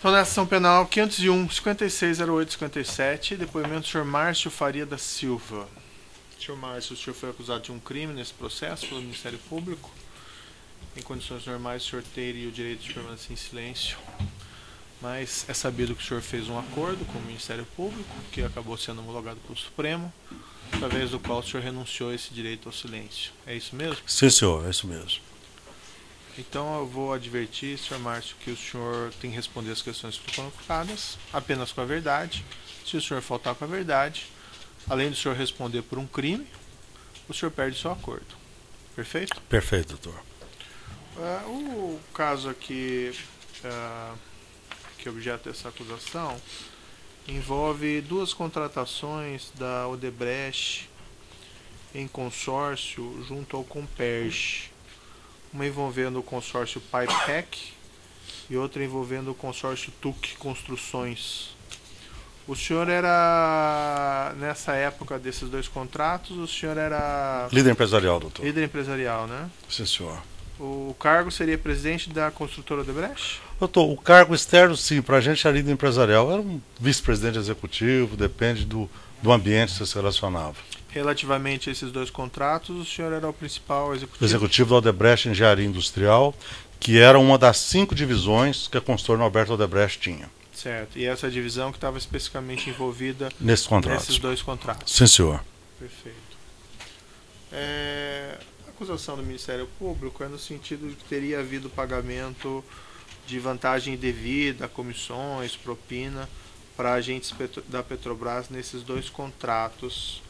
Então, na ação penal 501, 5608, 57, depoimento do senhor Márcio Faria da Silva. Senhor Márcio, o senhor foi acusado de um crime nesse processo pelo Ministério Público. Em condições normais, o senhor teria o direito de permanecer em silêncio. Mas é sabido que o senhor fez um acordo com o Ministério Público, que acabou sendo homologado pelo Supremo, através do qual o senhor renunciou a esse direito ao silêncio. É isso mesmo? Sim, senhor, é isso mesmo. Então eu vou advertir, senhor Márcio, que o senhor tem que responder as questões que foram colocadas apenas com a verdade. Se o senhor faltar com a verdade, além do senhor responder por um crime, o senhor perde seu acordo. Perfeito? Perfeito, doutor. O caso aqui, que é objeto dessa acusação, envolve duas contratações da Odebrecht em consórcio junto ao Comperj. Uma envolvendo o consórcio Pipec e outra envolvendo o consórcio TUC Construções. O senhor era, nessa época desses dois contratos, o senhor era... Líder empresarial, doutor. Líder empresarial, né? Sim, senhor. O cargo seria presidente da construtora Odebrecht? Doutor, o cargo externo, sim, para a gente é líder empresarial. Era um vice-presidente executivo, depende do ambiente que você se relacionava. Relativamente a esses dois contratos, o senhor era o principal executivo? Executivo da Odebrecht Engenharia Industrial, que era uma das 5 divisões que a construtora Norberto Odebrecht tinha. Certo. E essa divisão que estava especificamente envolvida nesses dois contratos? Sim, senhor. Perfeito. A acusação do Ministério Público é no sentido de que teria havido pagamento de vantagem indevida, comissões, propina, para agentes da Petrobras nesses dois contratos.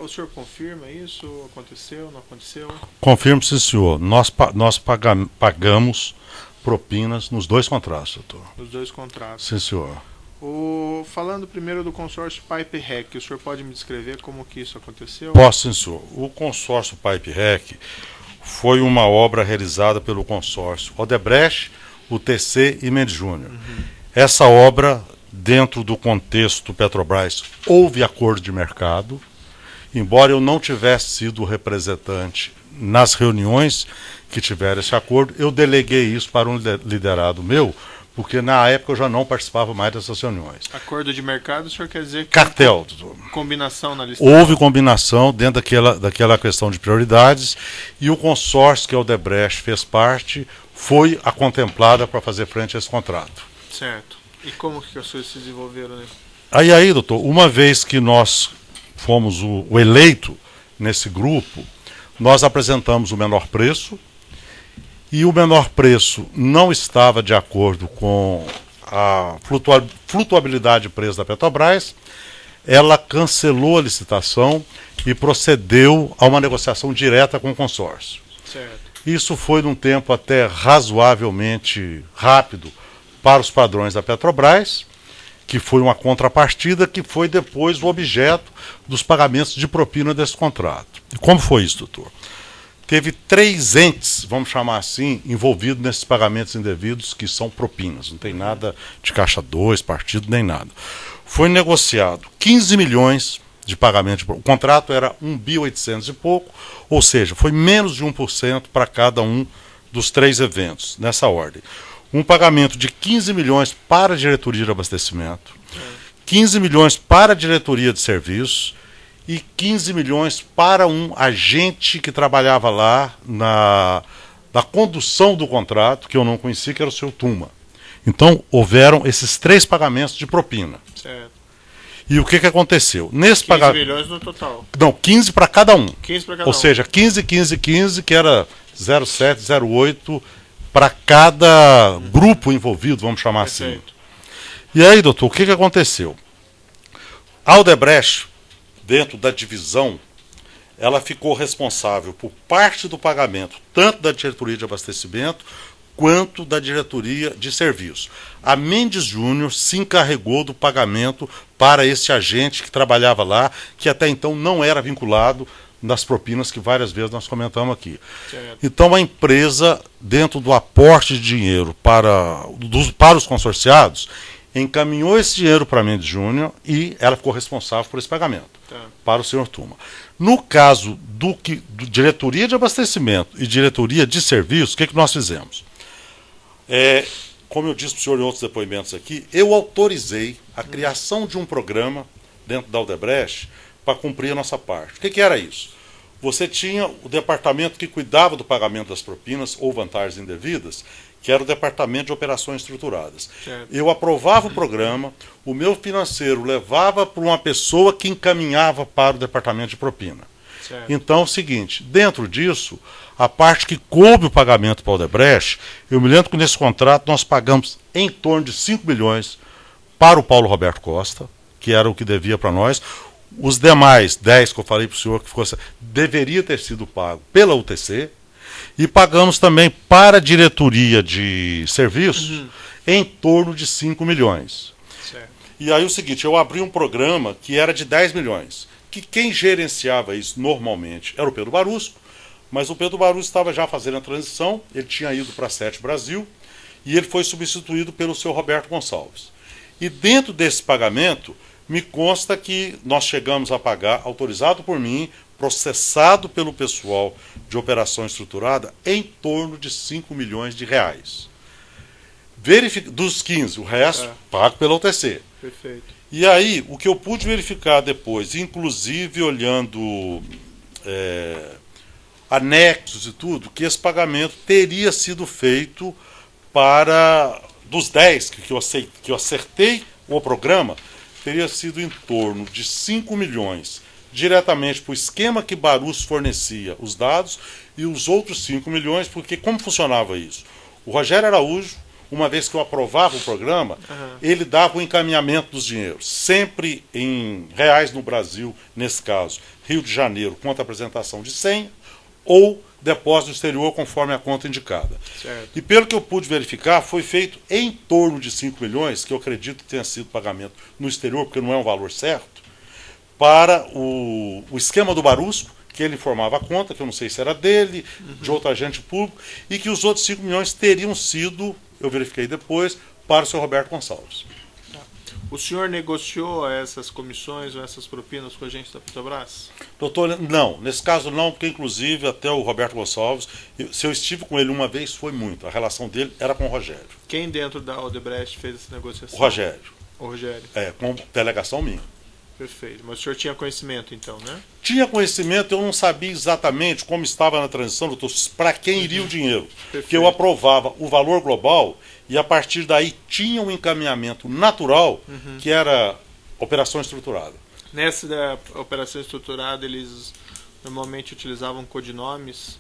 O senhor confirma isso? Aconteceu? Não aconteceu? Confirmo, sim, senhor. Nós pagamos propinas nos dois contratos, doutor. Nos dois contratos. Sim, senhor. Falando primeiro do consórcio Pipe-Rec, o senhor pode me descrever como que isso aconteceu? Posso, sim, senhor. O consórcio Pipe-Rec foi uma obra realizada pelo consórcio Odebrecht, UTC e Mendes Júnior. Essa obra, dentro do contexto Petrobras, houve acordo de mercado. Embora eu não tivesse sido representante nas reuniões que tiveram esse acordo, eu deleguei isso para um liderado meu, porque na época eu já não participava mais dessas reuniões. Acordo de mercado, o senhor quer dizer que... Cartel. Combinação na lista? Houve combinação dentro daquela questão de prioridades, e o consórcio que a Odebrecht fez parte foi a contemplada para fazer frente a esse contrato. Certo. E como que as coisas se desenvolveram, né? Aí, doutor, uma vez que nós fomos o eleito nesse grupo, nós apresentamos o menor preço, e o menor preço não estava de acordo com a flutuabilidade de preço da Petrobras. Ela cancelou a licitação e procedeu a uma negociação direta com o consórcio. Certo. Isso foi num tempo até razoavelmente rápido para os padrões da Petrobras, que foi uma contrapartida que foi depois o objeto dos pagamentos de propina desse contrato. E como foi isso, doutor? Teve 3 entes, vamos chamar assim, envolvidos nesses pagamentos indevidos, que são propinas. Não tem nada de caixa 2, partido, nem nada. Foi negociado 15 milhões de pagamento. O contrato era 1.800 e pouco, ou seja, foi menos de 1% para cada um dos 3 eventos, nessa ordem. Um pagamento de 15 milhões para a diretoria de abastecimento, 15 milhões para a diretoria de serviços e 15 milhões para um agente que trabalhava lá na condução do contrato, que eu não conheci, que era o seu Tuma. Então, houveram esses 3 pagamentos de propina. Certo. E o que aconteceu? Nesse 15 milhões no total. Não, 15 para cada um. 15 para cada Ou seja, 15, 15, 15, que era 0,7, 0,8 para cada grupo envolvido, vamos chamar assim. E aí, doutor, o que aconteceu? A Odebrecht, dentro da divisão, ela ficou responsável por parte do pagamento, tanto da diretoria de abastecimento, quanto da diretoria de serviços. A Mendes Júnior se encarregou do pagamento para esse agente que trabalhava lá, que até então não era vinculado nas propinas que várias vezes nós comentamos aqui. Certo. Então a empresa, dentro do aporte de dinheiro para os consorciados, encaminhou esse dinheiro para a Mendes Júnior e ela ficou responsável por esse pagamento para o senhor Tuma. No caso do diretoria de abastecimento e diretoria de serviços, o que nós fizemos? como eu disse para o senhor em outros depoimentos aqui, eu autorizei a criação de um programa dentro da Odebrecht para cumprir a nossa parte. O que era isso? Você tinha o departamento que cuidava do pagamento das propinas ou vantagens indevidas, que era o departamento de operações estruturadas. Certo. Eu aprovava o programa, o meu financeiro levava para uma pessoa que encaminhava para o departamento de propina. Certo. Então é o seguinte, dentro disso, a parte que coube o pagamento para o Odebrecht, eu me lembro que nesse contrato nós pagamos em torno de 5 milhões para o Paulo Roberto Costa, que era o que devia para nós. Os demais 10 que eu falei para o senhor que deveria ter sido pago pela UTC, e pagamos também para a diretoria de serviços em torno de 5 milhões. Certo. E aí o seguinte, eu abri um programa que era de 10 milhões, que quem gerenciava isso normalmente era o Pedro Barusco, mas o Pedro Barusco estava já fazendo a transição, ele tinha ido para a Sete Brasil, e ele foi substituído pelo seu Roberto Gonçalves. E dentro desse pagamento, me consta que nós chegamos a pagar, autorizado por mim, processado pelo pessoal de operação estruturada, em torno de 5 milhões de reais. Dos 15, o resto pago pela UTC. Perfeito. E aí, o que eu pude verificar depois, inclusive olhando anexos e tudo, que esse pagamento teria sido feito para, dos 10 que eu acertei o programa, teria sido em torno de 5 milhões diretamente para o esquema que Barus fornecia os dados e os outros 5 milhões, porque como funcionava isso? O Rogério Araújo, uma vez que eu aprovava o programa, ele dava o encaminhamento dos dinheiros, sempre em reais no Brasil, nesse caso, Rio de Janeiro, conta apresentação de senha, ou depósito no exterior, conforme a conta indicada. Certo. E pelo que eu pude verificar, foi feito em torno de 5 milhões, que eu acredito que tenha sido pagamento no exterior, porque não é um valor certo, para o esquema do Barusco, que ele informava a conta, que eu não sei se era dele, de outro agente público, e que os outros 5 milhões teriam sido, eu verifiquei depois, para o seu Roberto Gonçalves. O senhor negociou essas comissões ou essas propinas com a agente da Petrobras? Doutor, não. Nesse caso não, porque inclusive até o Roberto Gonçalves, se eu estive com ele uma vez, foi muito. A relação dele era com o Rogério. Quem dentro da Odebrecht fez essa negociação? O Rogério. O Rogério. Com delegação minha. Perfeito. Mas o senhor tinha conhecimento então, né? Tinha conhecimento, eu não sabia exatamente como estava na transição, doutor, para quem iria o dinheiro. Porque eu aprovava o valor global e a partir daí tinha um encaminhamento natural, que era operação estruturada. Nessa da operação estruturada, eles normalmente utilizavam codinomes.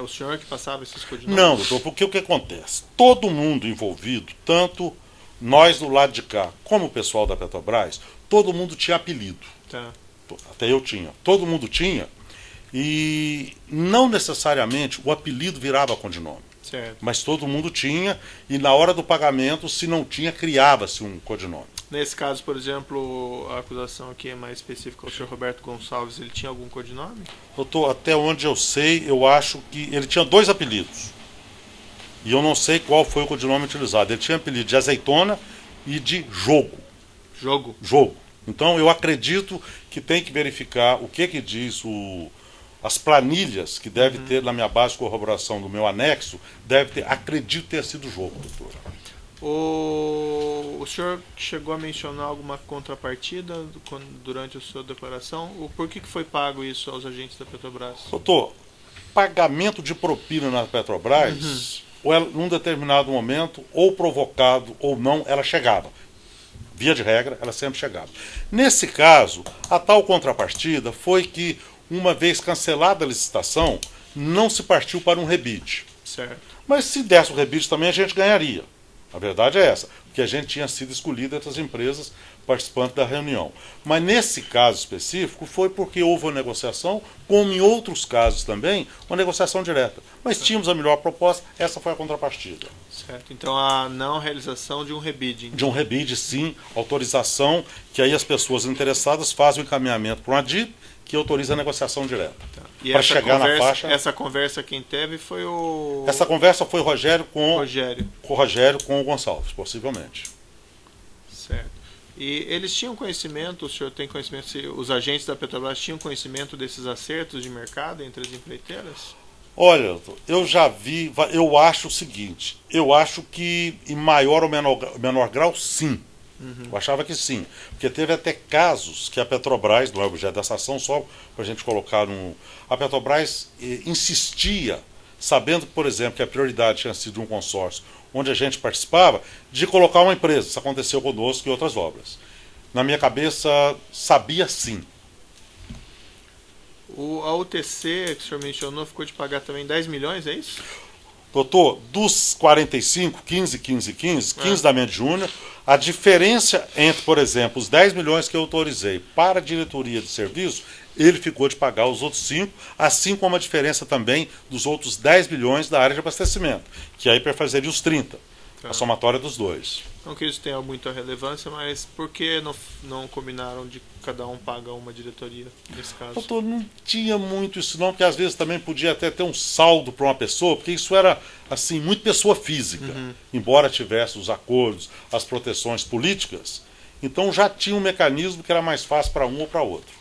O senhor que passava esses codinomes? Não, doutor, porque o que acontece? Todo mundo envolvido, tanto nós do lado de cá como o pessoal da Petrobras, todo mundo tinha apelido. Tá. Até eu tinha. Todo mundo tinha. E não necessariamente o apelido virava codinome. Certo. Mas todo mundo tinha, e na hora do pagamento, se não tinha, criava-se um codinome. Nesse caso, por exemplo, a acusação aqui é mais específica ao senhor Roberto Gonçalves, ele tinha algum codinome? Doutor, até onde eu sei, eu acho que ele tinha 2 apelidos. E eu não sei qual foi o codinome utilizado. Ele tinha apelido de azeitona e de jogo. Jogo. Então eu acredito que tem que verificar o que diz as planilhas que deve ter na minha base de corroboração do meu anexo, deve ter, acredito ter sido jogo, doutor. O senhor chegou a mencionar alguma contrapartida durante a sua declaração? Por que foi pago isso aos agentes da Petrobras? Doutor, pagamento de propina na Petrobras, ou ela, num determinado momento, ou provocado ou não, ela chegava. Via de regra, ela sempre chegava. Nesse caso, a tal contrapartida foi que, uma vez cancelada a licitação, não se partiu para um rebide. Certo. Mas se desse o rebide também a gente ganharia. A verdade é essa, porque a gente tinha sido escolhido entre as empresas participantes da reunião. Mas nesse caso específico foi porque houve uma negociação, como em outros casos também, uma negociação direta. Mas tínhamos a melhor proposta, essa foi a contrapartida. Certo, então a não realização de um rebide. Então. De um rebide, sim, autorização, que aí as pessoas interessadas fazem o encaminhamento para uma DIP, que autoriza a negociação direta. Tá. E para chegar na faixa. Essa conversa quem teve foi o... Essa conversa foi o Rogério com o Gonçalves, possivelmente. Certo. E eles tinham conhecimento, o senhor tem conhecimento, se os agentes da Petrobras tinham conhecimento desses acertos de mercado entre as empreiteiras? Olha, eu já vi, eu acho o seguinte, eu acho que em maior ou menor grau, sim. Eu achava que sim, porque teve até casos que a Petrobras, não é objeto dessa ação, só para a gente colocar no... A Petrobras insistia, sabendo, por exemplo, que a prioridade tinha sido um consórcio onde a gente participava, de colocar uma empresa. Isso aconteceu conosco em outras obras. Na minha cabeça, sabia sim. A UTC, que o senhor mencionou, ficou de pagar também 10 milhões, é isso? Doutor, dos 45, 15 da Mendes Júnior, a diferença entre, por exemplo, os 10 milhões que eu autorizei para a diretoria de serviço, ele ficou de pagar os outros 5, assim como a diferença também dos outros 10 milhões da área de abastecimento, que aí perfazeria os 30, a somatória dos dois. Não que isso tenha muita relevância, mas por que não combinaram de cada um pagar uma diretoria nesse caso? Doutor, não tinha muito isso não, porque às vezes também podia até ter um saldo para uma pessoa, porque isso era, assim, muito pessoa física, embora tivesse os acordos, as proteções políticas, então já tinha um mecanismo que era mais fácil para um ou para outro.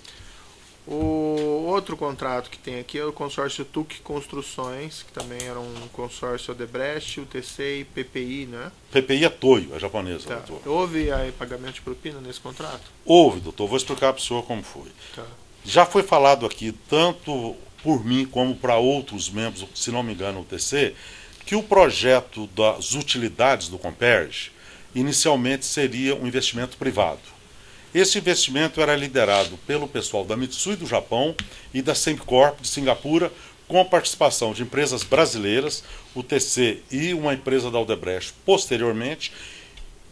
O outro contrato que tem aqui é o consórcio TUC Construções, que também era um consórcio Odebrecht, UTC e PPI, né? PPI é Toyo, é japonesa, Tá. doutor. Houve aí pagamento de propina nesse contrato? Houve, doutor, vou explicar para o senhor como foi. Tá. Já foi falado aqui, tanto por mim como para outros membros, se não me engano, do UTC, que o projeto das utilidades do Comperj inicialmente seria um investimento privado. Esse investimento era liderado pelo pessoal da Mitsui do Japão e da Sembcorp de Singapura, com a participação de empresas brasileiras, UTC e uma empresa da Odebrecht posteriormente,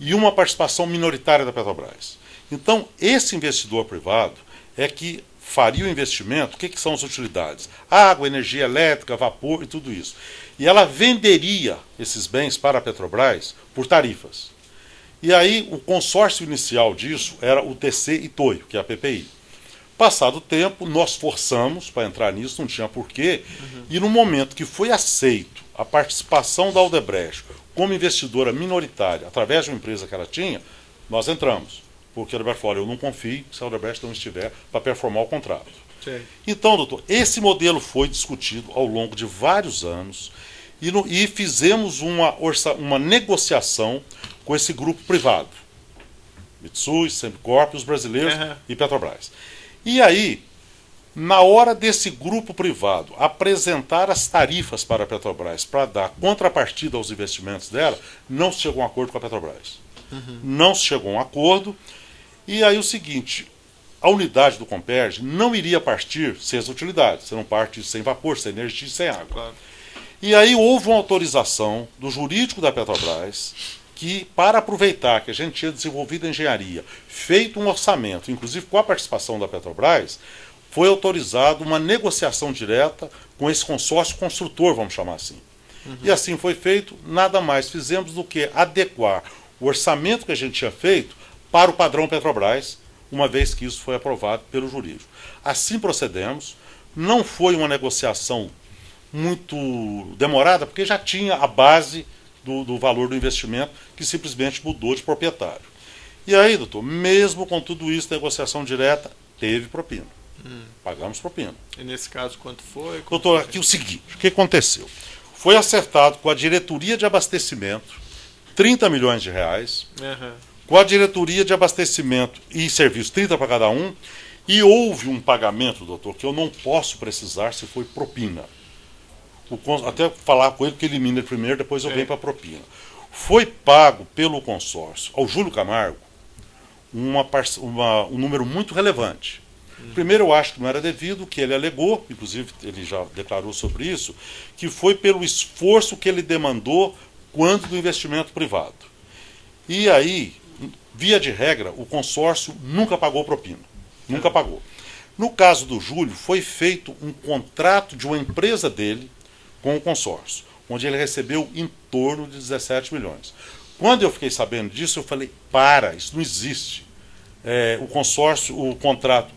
e uma participação minoritária da Petrobras. Então, esse investidor privado é que faria o investimento. O que são as utilidades? Água, energia elétrica, vapor e tudo isso. E ela venderia esses bens para a Petrobras por tarifas. E aí o consórcio inicial disso era o TC e Toyo, que é a PPI. Passado o tempo, nós forçamos para entrar nisso, não tinha porquê, e no momento que foi aceito a participação da Odebrecht como investidora minoritária, através de uma empresa que ela tinha, nós entramos. Porque a Odebrecht falou, eu não confio se a Odebrecht não estiver para performar o contrato. Sim. Então, doutor, esse modelo foi discutido ao longo de vários anos e fizemos uma negociação com esse grupo privado. Mitsui, Sembcorp, os brasileiros e Petrobras. E aí, na hora desse grupo privado apresentar as tarifas para a Petrobras para dar contrapartida aos investimentos dela, não se chegou a um acordo com a Petrobras. Não se chegou a um acordo. E aí o seguinte, a unidade do Comperj não iria partir sem as utilidades. Você não parte sem vapor, sem energia e sem água. Claro. E aí houve uma autorização do jurídico da Petrobras que, para aproveitar que a gente tinha desenvolvido a engenharia, feito um orçamento, inclusive com a participação da Petrobras, foi autorizado uma negociação direta com esse consórcio construtor, vamos chamar assim. E assim foi feito, nada mais fizemos do que adequar o orçamento que a gente tinha feito para o padrão Petrobras, uma vez que isso foi aprovado pelo jurídico. Assim procedemos, não foi uma negociação muito demorada, porque já tinha a base do valor do investimento, que simplesmente mudou de proprietário. E aí, doutor, mesmo com tudo isso, negociação direta, teve propina. Pagamos propina. E nesse caso, quanto foi? Doutor, aqui o seguinte, o que aconteceu? Foi acertado com a diretoria de abastecimento, 30 milhões de reais, com a diretoria de abastecimento e serviço, 30 para cada um, e houve um pagamento, doutor, que eu não posso precisar se foi propina. Até falar com ele que elimina ele primeiro, depois eu venho para a propina. Foi pago pelo consórcio ao Júlio Camargo um número muito relevante. Primeiro, eu acho que não era devido, que ele alegou, inclusive ele já declarou sobre isso, que foi pelo esforço que ele demandou quanto do investimento privado. E aí, via de regra, o consórcio nunca pagou propina. Nunca pagou. No caso do Júlio, foi feito um contrato de uma empresa dele com o consórcio, onde ele recebeu em torno de 17 milhões. Quando eu fiquei sabendo disso, eu falei, isso não existe. O consórcio, o contrato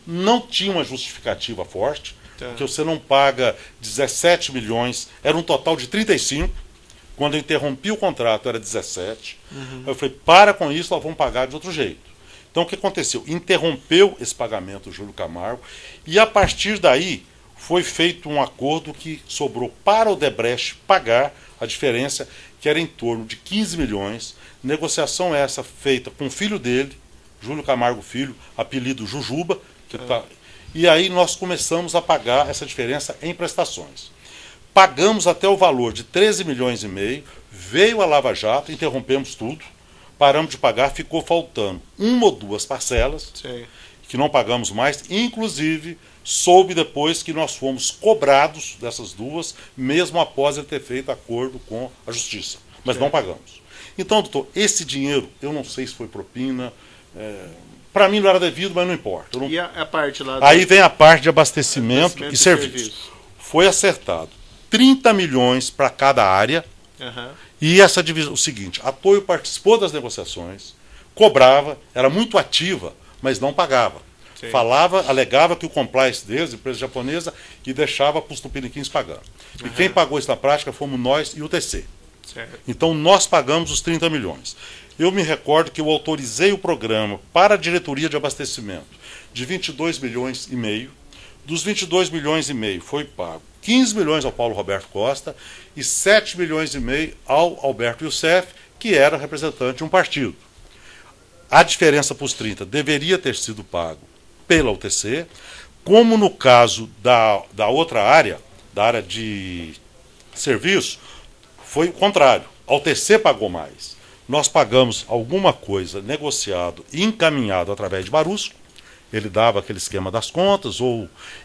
não tinha uma justificativa forte, porque você não paga 17 milhões, era um total de 35, quando eu interrompi o contrato era 17, eu falei, para com isso, nós vamos pagar de outro jeito. Então o que aconteceu? Interrompeu esse pagamento o Júlio Camargo, e a partir daí, foi feito um acordo que sobrou para o Odebrecht pagar a diferença, que era em torno de 15 milhões. Negociação essa feita com o filho dele, Júlio Camargo Filho, apelido Jujuba, e aí nós começamos a pagar essa diferença em prestações. Pagamos até o valor de 13 milhões e meio, veio a Lava Jato, interrompemos tudo, paramos de pagar, ficou faltando uma ou duas parcelas, que não pagamos mais, inclusive soube depois que nós fomos cobrados dessas duas, mesmo após ele ter feito acordo com a Justiça, mas não pagamos. Então, doutor, esse dinheiro, eu não sei se foi propina, para mim não era devido, mas não importa. E a parte lá Aí vem a parte de abastecimento e serviço. Foi acertado 30 milhões para cada área, e essa divisão, o seguinte, a Toyo participou das negociações, cobrava, era muito ativa, mas não pagava. Falava, alegava que o compliance deles, empresa japonesa, e deixava para os tupiniquins pagando. E quem pagou isso na prática fomos nós e o TC. Então nós pagamos os 30 milhões. Eu me recordo que eu autorizei o programa para a diretoria de abastecimento de 22 milhões e meio. Dos 22 milhões e meio foi pago 15 milhões ao Paulo Roberto Costa e 7 milhões e meio ao Alberto Youssef, que era representante de um partido. A diferença para os 30 deveria ter sido pago pela UTC, como no caso da outra área, da área de serviço, foi o contrário. A UTC pagou mais. Nós pagamos alguma coisa negociado e encaminhado através de Barusco, ele dava aquele esquema das contas,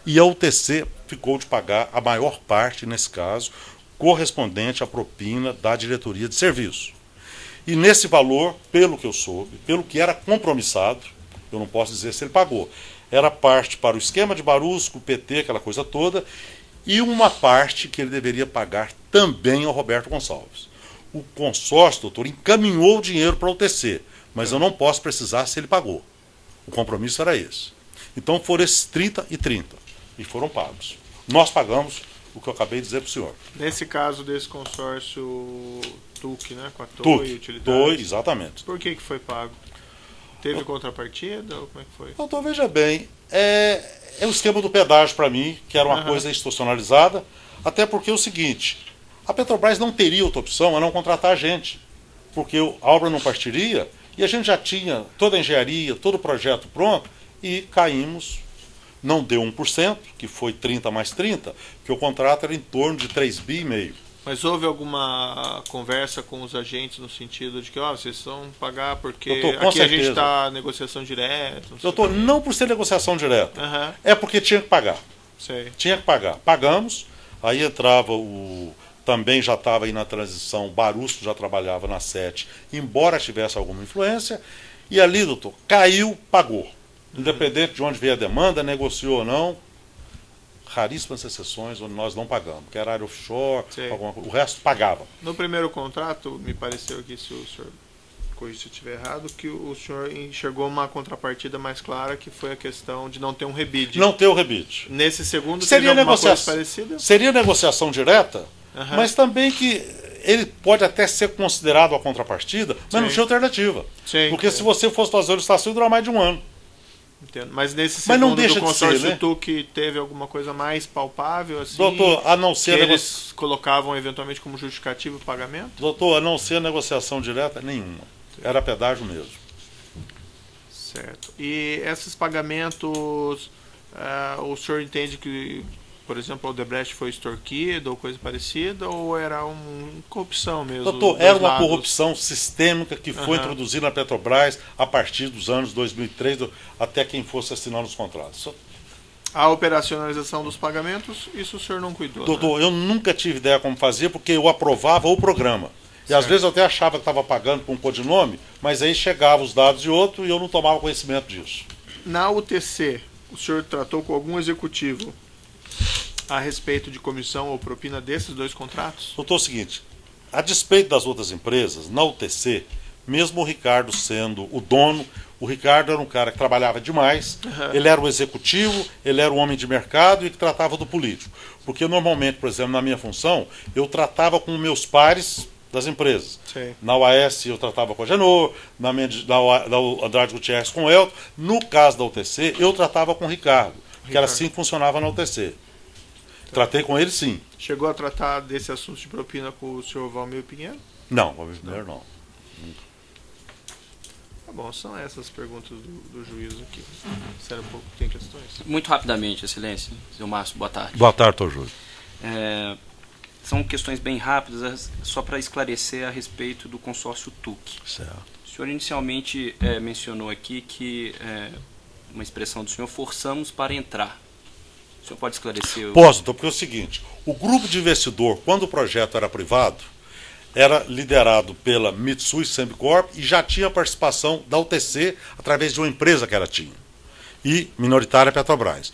e a UTC ficou de pagar a maior parte, nesse caso, correspondente à propina da diretoria de serviço. E nesse valor, pelo que eu soube, pelo que era compromissado, eu não posso dizer se ele pagou, era parte para o esquema de Barusco, o PT, aquela coisa toda, e uma parte que ele deveria pagar também ao Roberto Gonçalves. O consórcio, doutor, encaminhou o dinheiro para o UTC, mas eu não posso precisar se ele pagou. O compromisso era esse. Então foram esses 30 e 30, e foram pagos. Nós pagamos o que eu acabei de dizer para o senhor. Nesse caso desse consórcio TUC, né, com a Toyo, Toyo, exatamente. Por que foi pago? Teve contrapartida ou como é que foi? Doutor, veja bem, é o esquema do pedágio para mim, que era uma coisa institucionalizada, até porque é o seguinte, a Petrobras não teria outra opção a não contratar a gente, porque a obra não partiria e a gente já tinha toda a engenharia, todo o projeto pronto e caímos, não deu 1%, que foi 30 mais 30, que o contrato era em torno de 3,5 bi. Mas houve alguma conversa com os agentes no sentido de que vocês vão pagar porque doutor, aqui a gente está negociação direta? Doutor, não por ser negociação direta, é porque tinha que pagar. Tinha que pagar. Pagamos, aí entrava também já estava aí na transição, Barusco já trabalhava na 7, embora tivesse alguma influência, e ali, doutor, caiu, pagou. Independente de onde veio a demanda, negociou ou não, raríssimas exceções onde nós não pagamos, que era área offshore, o resto pagava. No primeiro contrato, me pareceu que, se o senhor corrija se eu estiver errado, que o senhor enxergou uma contrapartida mais clara, que foi a questão de não ter um rebite. Não ter o rebite. Nesse segundo, seria teve alguma coisa parecida? Seria negociação direta, mas também que ele pode até ser considerado a contrapartida, mas não tinha alternativa. Porque se você fosse fazer a licitação, ia durar mais de um ano. Entendo. Mas nesse segundo do consórcio TUC teve alguma coisa mais palpável? Assim, doutor, a não ser que eles colocavam eventualmente como justificativo o pagamento? Doutor, a não ser negociação direta, nenhuma. Era pedágio mesmo. Certo. E esses pagamentos, o senhor entende que, por exemplo, o Odebrecht foi extorquido ou coisa parecida, ou era uma corrupção mesmo? Doutor, era uma corrupção sistêmica que foi introduzida na Petrobras a partir dos anos 2003, até quem fosse assinando os contratos. A operacionalização dos pagamentos, isso o senhor não cuidou? Doutor, eu nunca tive ideia como fazer, porque eu aprovava o programa. E às vezes eu até achava que estava pagando por um codinome, mas aí chegavam os dados de outro e eu não tomava conhecimento disso. Na UTC, o senhor tratou com algum executivo a respeito de comissão ou propina desses dois contratos? Doutor, é o seguinte, a despeito das outras empresas, na UTC, mesmo o Ricardo sendo o dono, o Ricardo era um cara que trabalhava demais, ele era o executivo, ele era o homem de mercado e que tratava do político. Porque normalmente, por exemplo, na minha função, eu tratava com meus pares das empresas. Na UAS eu tratava com a Genor, na Andrade Gutierrez com o Elton. No caso da UTC, eu tratava com o Ricardo, que era assim que funcionava na UTC. Tratei com ele, sim. Chegou a tratar desse assunto de propina com o senhor Valmir Pinheiro? Não, Valmir Pinheiro não. Tá bom, são essas perguntas do juiz aqui. Sério, pouco tem questões? Muito rapidamente, Excelência. Seu Márcio, boa tarde. Boa tarde, doutor Júlio. São questões bem rápidas, só para esclarecer a respeito do consórcio TUC. Certo. O senhor inicialmente mencionou aqui que, uma expressão do senhor, forçamos para entrar. O senhor pode esclarecer? Posso, doutor, porque é o seguinte, o grupo de investidor, quando o projeto era privado, era liderado pela Mitsui Sembicorp e já tinha participação da UTC através de uma empresa que ela tinha, e minoritária Petrobras.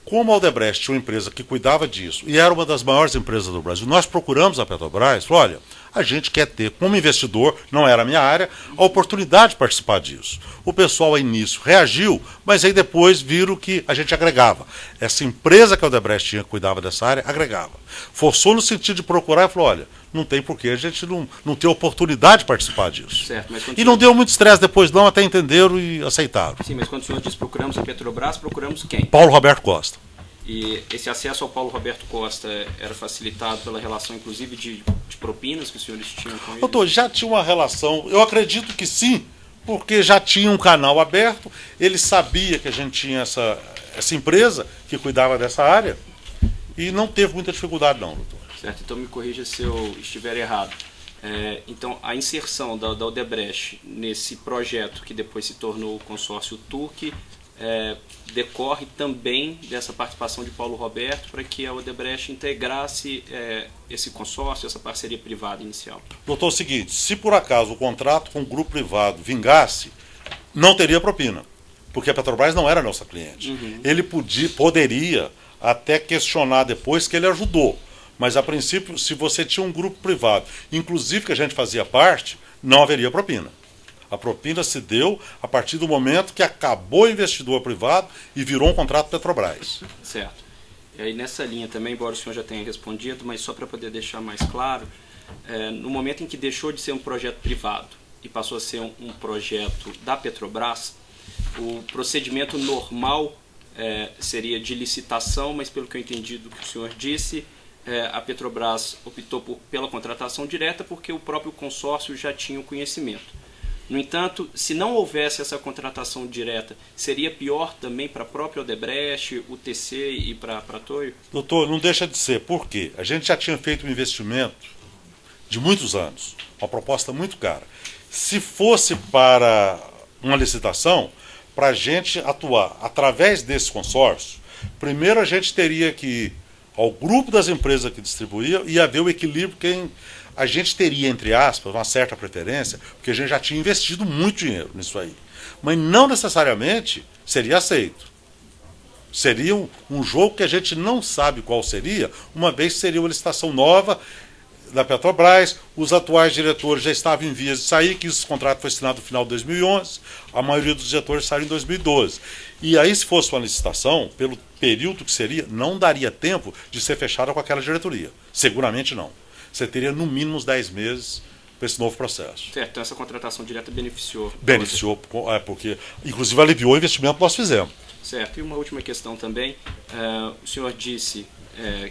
Como a Odebrecht tinha uma empresa que cuidava disso, e era uma das maiores empresas do Brasil, nós procuramos a Petrobras, olha, a gente quer ter, como investidor, não era a minha área, a oportunidade de participar disso. O pessoal, ao início, reagiu, mas aí depois viram que a gente agregava. Essa empresa que a Odebrecht tinha que cuidava dessa área, agregava. Forçou no sentido de procurar e falou, olha, não tem porquê a gente não ter oportunidade de participar disso. Certo, mas e não deu muito estresse depois não, até entenderam e aceitaram. Sim, mas quando o senhor diz procuramos a Petrobras, procuramos quem? Paulo Roberto Costa. E esse acesso ao Paulo Roberto Costa era facilitado pela relação, inclusive, de propinas que os senhores tinham com ele? Doutor, já tinha uma relação, eu acredito que sim, porque já tinha um canal aberto, ele sabia que a gente tinha essa empresa que cuidava dessa área e não teve muita dificuldade não, doutor. Certo, então me corrija se eu estiver errado. Então, a inserção da Odebrecht nesse projeto que depois se tornou o consórcio TUC decorre também dessa participação de Paulo Roberto para que a Odebrecht integrasse esse consórcio, essa parceria privada inicial. Doutor, é o seguinte, se por acaso o contrato com o grupo privado vingasse, não teria propina, porque a Petrobras não era nossa cliente. Uhum. Ele poderia até questionar depois que ele ajudou, mas a princípio, se você tinha um grupo privado, inclusive que a gente fazia parte, não haveria propina. A propina se deu a partir do momento que acabou o investidor privado e virou um contrato Petrobras. Certo. E aí nessa linha também, embora o senhor já tenha respondido, mas só para poder deixar mais claro, no momento em que deixou de ser um projeto privado e passou a ser um projeto da Petrobras, o procedimento normal seria de licitação, mas pelo que eu entendi do que o senhor disse, a Petrobras optou pela contratação direta porque o próprio consórcio já tinha o conhecimento. No entanto, se não houvesse essa contratação direta, seria pior também para a própria Odebrecht, o TC e para a Toyo? Doutor, não deixa de ser. Por quê? A gente já tinha feito um investimento de muitos anos, uma proposta muito cara. Se fosse para uma licitação, para a gente atuar através desse consórcio, primeiro a gente teria que ir ao grupo das empresas que distribuíam e haver o equilíbrio quem a gente teria, entre aspas, uma certa preferência, porque a gente já tinha investido muito dinheiro nisso aí. Mas não necessariamente seria aceito. Seria um jogo que a gente não sabe qual seria, uma vez que seria uma licitação nova da Petrobras, os atuais diretores já estavam em vias de sair, que esse contrato foi assinado no final de 2011, a maioria dos diretores saíram em 2012. E aí, se fosse uma licitação, pelo período que seria, não daria tempo de ser fechada com aquela diretoria. Seguramente não. Você teria no mínimo uns 10 meses para esse novo processo. Certo, então essa contratação direta beneficiou. Beneficiou, porque inclusive aliviou o investimento que nós fizemos. Certo, e uma última questão também. O senhor disse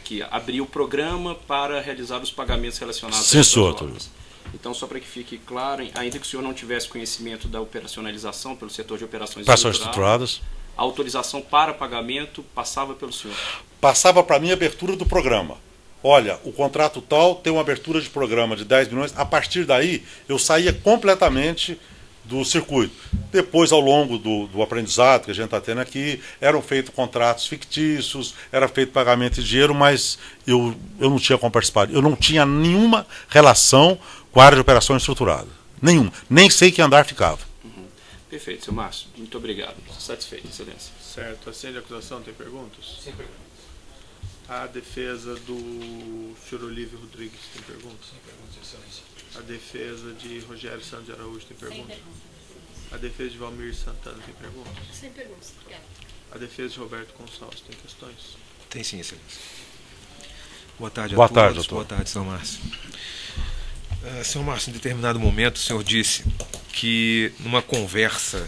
que abriu o programa para realizar os pagamentos relacionados Sim, às senhor, obras. Então, só para que fique claro, ainda que o senhor não tivesse conhecimento da operacionalização pelo setor de operações estruturadas, a autorização para pagamento passava pelo senhor? Passava para mim a abertura do programa. Olha, o contrato tal tem uma abertura de programa de 10 milhões. A partir daí, eu saía completamente do circuito. Depois, ao longo do aprendizado que a gente está tendo aqui, eram feitos contratos fictícios, era feito pagamento de dinheiro, mas eu não tinha como participar. Eu não tinha nenhuma relação com a área de operação estruturada. Nenhuma. Nem sei que andar ficava. Uhum. Perfeito, seu Márcio. Muito obrigado. Satisfeito, excelência. Certo. A ciência de acusação tem perguntas? Sem perguntas. A defesa do senhor Olívio Rodrigues tem perguntas? Sem perguntas, excelência. A defesa de Rogério Santos de Araújo tem perguntas? A defesa de Valmir Santana tem perguntas? Sem perguntas, obrigada. A defesa de Roberto Gonçalves tem questões? Tem sim, excelência. Boa tarde a Boa todos. tarde, doutor. Boa tarde, senhor Márcio. Senhor Márcio, em determinado momento o senhor disse que numa conversa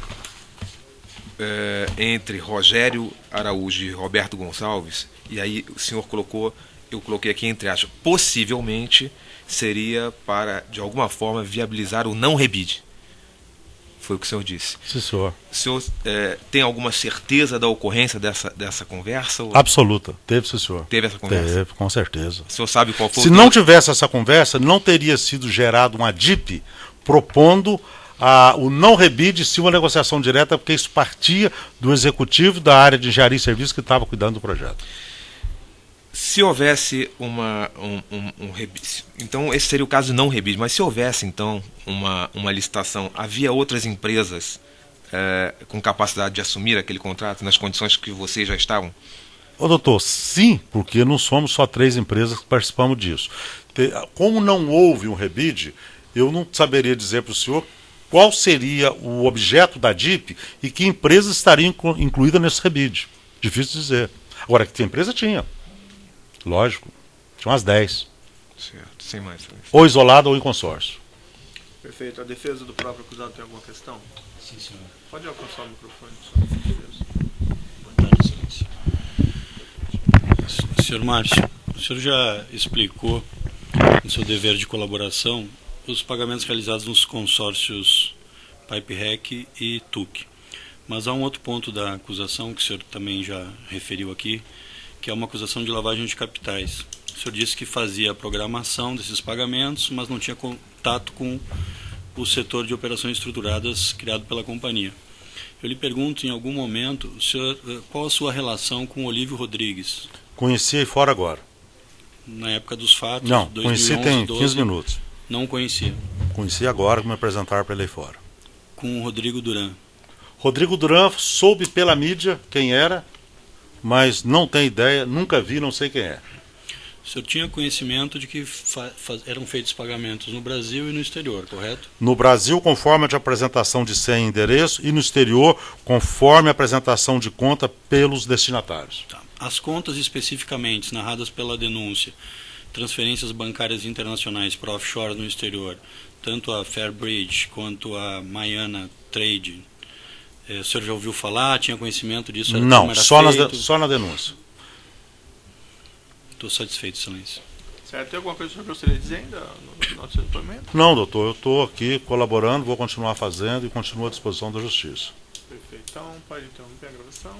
entre Rogério Araújo e Roberto Gonçalves, e aí o senhor colocou, eu coloquei aqui entre aspas, possivelmente seria para, de alguma forma, viabilizar o não rebide. Foi o que o senhor disse. Sim, senhor. O senhor tem alguma certeza da ocorrência dessa conversa? Ou... Absoluta. Teve, sim, senhor. Teve essa conversa? Teve, com certeza. O senhor sabe qual foi Se não tivesse essa conversa, não teria sido gerado uma DIP propondo o não rebide se uma negociação direta, porque isso partia do executivo da área de engenharia e serviços que estava cuidando do projeto. Se houvesse um rebide, então esse seria o caso de não rebide, mas se houvesse então uma licitação, havia outras empresas com capacidade de assumir aquele contrato nas condições que vocês já estavam? Ô doutor, sim, porque não somos só 3 empresas que participamos disso. Como não houve um rebide, eu não saberia dizer para o senhor qual seria o objeto da DIP e que empresas estariam incluídas nesse rebide. Difícil dizer. Agora, que empresa tinha. Lógico. Tinha umas 10. Certo, sem mais. Ou isolado ou em consórcio. Perfeito. A defesa do próprio acusado tem alguma questão? Sim, senhor. Pode alcançar o microfone, por favor. Boa tarde, excelência. Senhor Márcio, o senhor já explicou, no seu dever de colaboração, os pagamentos realizados nos consórcios PipeRec e TUC. Mas há um outro ponto da acusação, que o senhor também já referiu aqui, que é uma acusação de lavagem de capitais. O senhor disse que fazia a programação desses pagamentos, mas não tinha contato com o setor de operações estruturadas criado pela companhia. Eu lhe pergunto, em algum momento, o senhor, qual a sua relação com Olívio Rodrigues? Conheci aí fora agora. Na época dos fatos, Não, 2011, conheci tem 12, 15 minutos. Não conhecia. Conheci agora que me apresentaram para ele aí fora. Com o Rodrigo Duran. Rodrigo Duran, soube pela mídia quem era, mas não tem ideia, nunca vi, não sei quem é. O senhor tinha conhecimento de que eram feitos pagamentos no Brasil e no exterior, correto? No Brasil, conforme a apresentação de senha e endereço, e no exterior, conforme a apresentação de conta pelos destinatários. Tá. As contas especificamente narradas pela denúncia, transferências bancárias internacionais para offshore no exterior, tanto a Fairbridge quanto a Maiana Trade, o senhor já ouviu falar, tinha conhecimento disso? Não, só na denúncia. Estou satisfeito, excelência. Certo. Tem alguma coisa que o senhor gostaria de dizer ainda no nosso depoimento? Não, doutor, eu estou aqui colaborando, vou continuar fazendo e continuo à disposição da Justiça. Perfeito. Então, pode interromper a gravação.